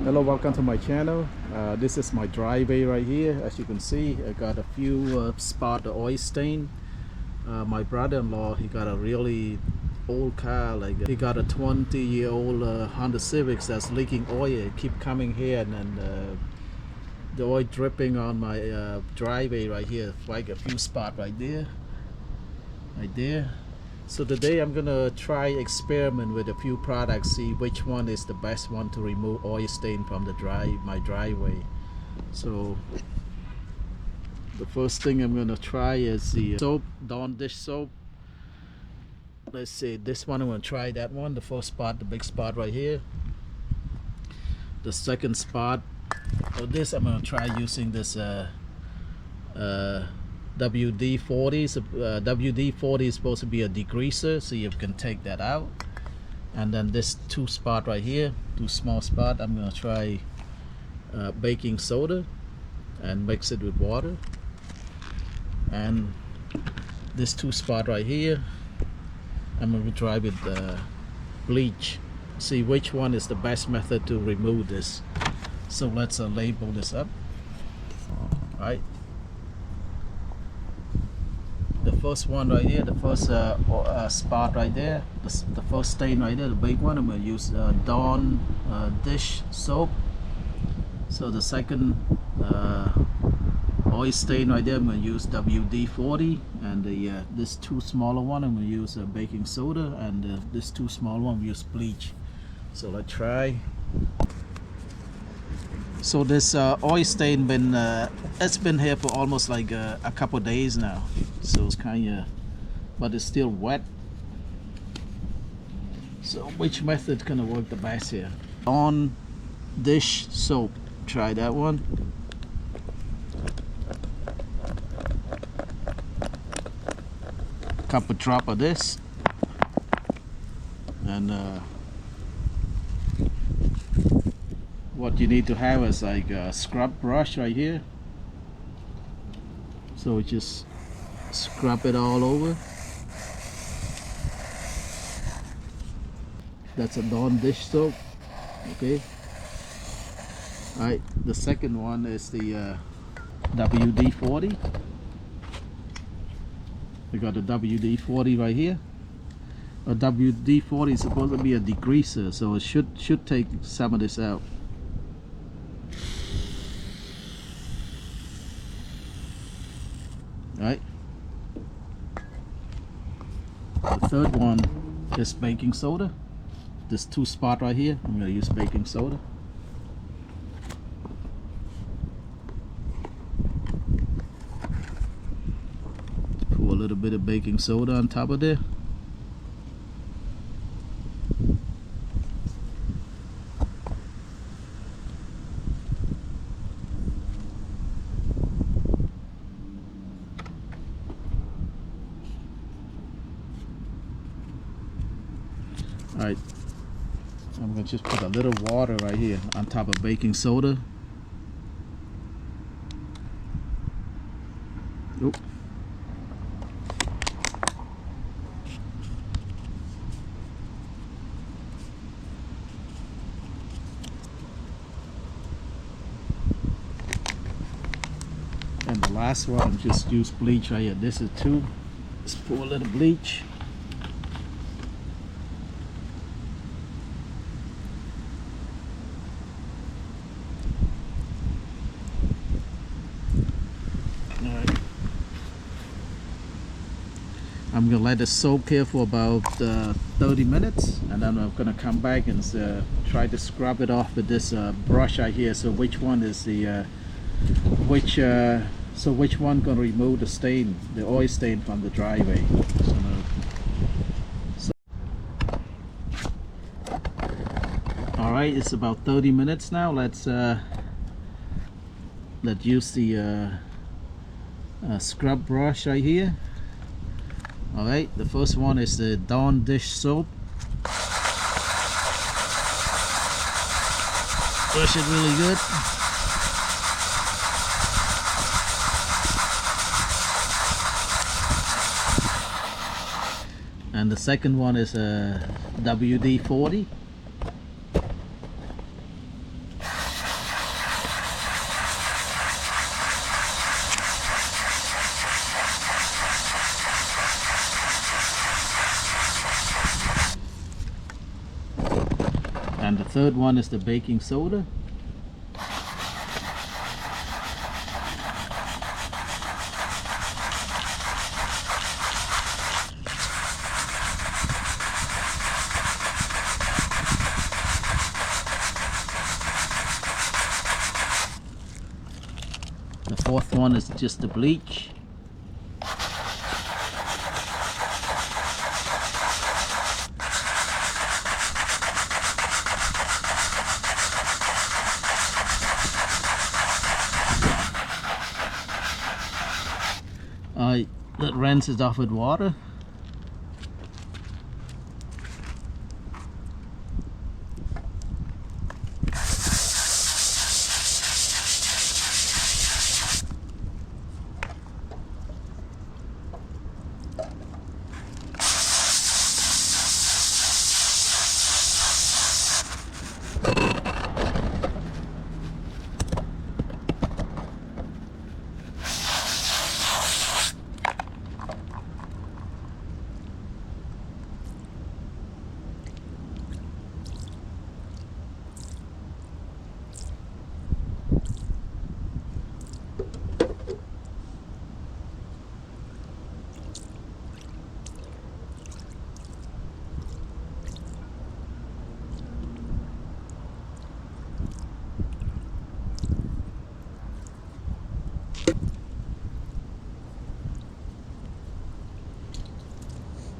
Hello, welcome to my channel. This is my driveway right here. As you can see, I got a few spot of oil stain. My brother-in-law, he got a really old car, like he got a 20-year-old Honda Civics that's leaking oil. It keep coming here, and then the oil dripping on my driveway right here, like a few spot right there. So today I'm gonna try experiment with a few products, see which one is the best one to remove oil stain from the my driveway. So the first thing I'm gonna try is the soap, Dawn dish soap. Let's see, this one I'm gonna try that one. The first spot, the big spot right here. The second spot of this, I'm gonna try using this WD-40. WD-40 is supposed to be a degreaser, see if you can take that out. And then this two spot right here, two small spot, I'm gonna try baking soda and mix it with water. And this two spot right here, I'm gonna try with bleach, see which one is the best method to remove this. So let's label this up. All right, the first one right here, the first spot right there, the first stain right there, the big one, I'm going to use Dawn dish soap. So the second oil stain right there, I'm going to use WD-40, and this two smaller one, I'm going to use baking soda, and this two small one, we use bleach. So let's try. So this oil stain it's been here for almost like a couple days now, so it's kind of, but it's still wet. So which method gonna work the best here? On dish soap, try that one. Couple drop of this, and what you need to have is like a scrub brush right here. So we just scrub it all over. That's a Dawn dish soap. Okay. Alright, the second one is the WD-40. We got the WD-40 right here. A WD-40 is supposed to be a degreaser, so it should take some of this out. Right. The third one is baking soda. This two spot right here, I'm going to use baking soda. Pour a little bit of baking soda on top of there. Alright, I'm going to just put a little water right here on top of baking soda. Oop. And the last one, just use bleach right here. This is two. Let's pour a little bleach. I'm gonna let it soak here for about 30 minutes, and then I'm gonna come back and try to scrub it off with this brush right here. So which one is the which one gonna remove the stain, the oil stain from the driveway? All right, it's about 30 minutes now. Let's use the scrub brush right here. Alright, the first one is the Dawn dish soap. Brush it really good. And the second one is a WD-40. third one is the baking soda. The fourth one is just the bleach. That rinse it off with water.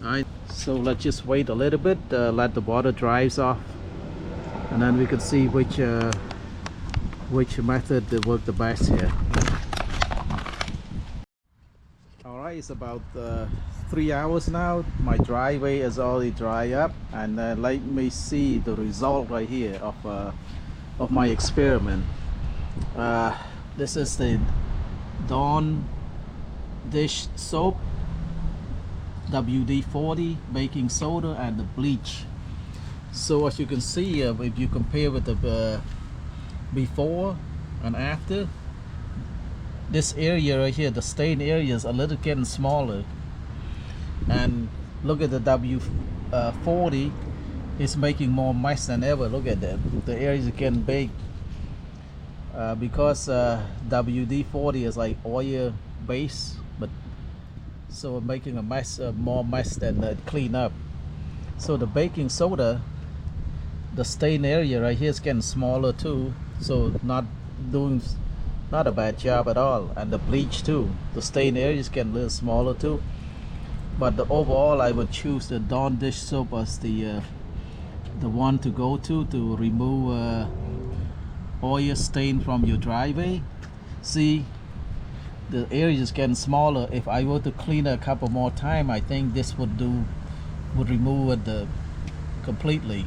Alright, so let's just wait a little bit, let the water dries off, and then we can see which method will work the best here. Alright, it's about 3 hours now. My driveway is already dry up, and let me see the result right here of my experiment. This is the Dawn dish soap, WD-40, baking soda, and the bleach. So as you can see, if you compare with the before and after, this area right here, the stain area, is a little getting smaller, and look at the WD-40, it's making more mess than ever. Look at that, the areas are getting big, because WD-40 is like oil base, but so making a mess, more mess than clean up. So the baking soda, the stain area right here is getting smaller too, so not a bad job at all. And the bleach too, the stain area is getting a little smaller too. But overall, I would choose the Dawn dish soap as the one to go to remove oil stain from your driveway. See, the area is getting smaller. If I were to clean it a couple more times, I think this would remove it completely.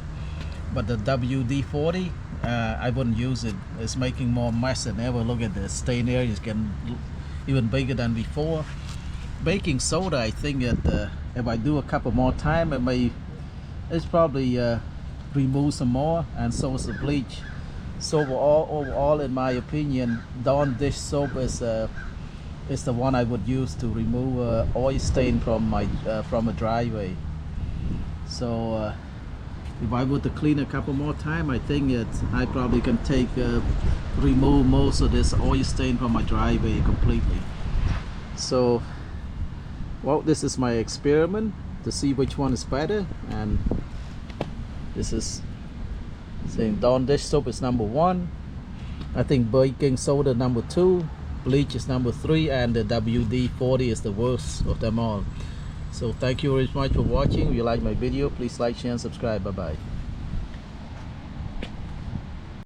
But the WD-40, I wouldn't use it. It's making more mess than ever. Look at the stain area is getting even bigger than before. Baking soda, I think that if I do a couple more times, it's probably remove some more, and so is the bleach. So overall, in my opinion, Dawn dish soap is the one I would use to remove oil stain from a driveway. So if I were to clean a couple more times, I think I probably can remove most of this oil stain from my driveway completely. So, well, this is my experiment to see which one is better, and this is saying Dawn dish soap is number 1. I think baking soda number 2, bleach is number 3, and the WD-40 is the worst of them all. So thank you very much for watching. If you like my video, please like, share, and subscribe. Bye bye.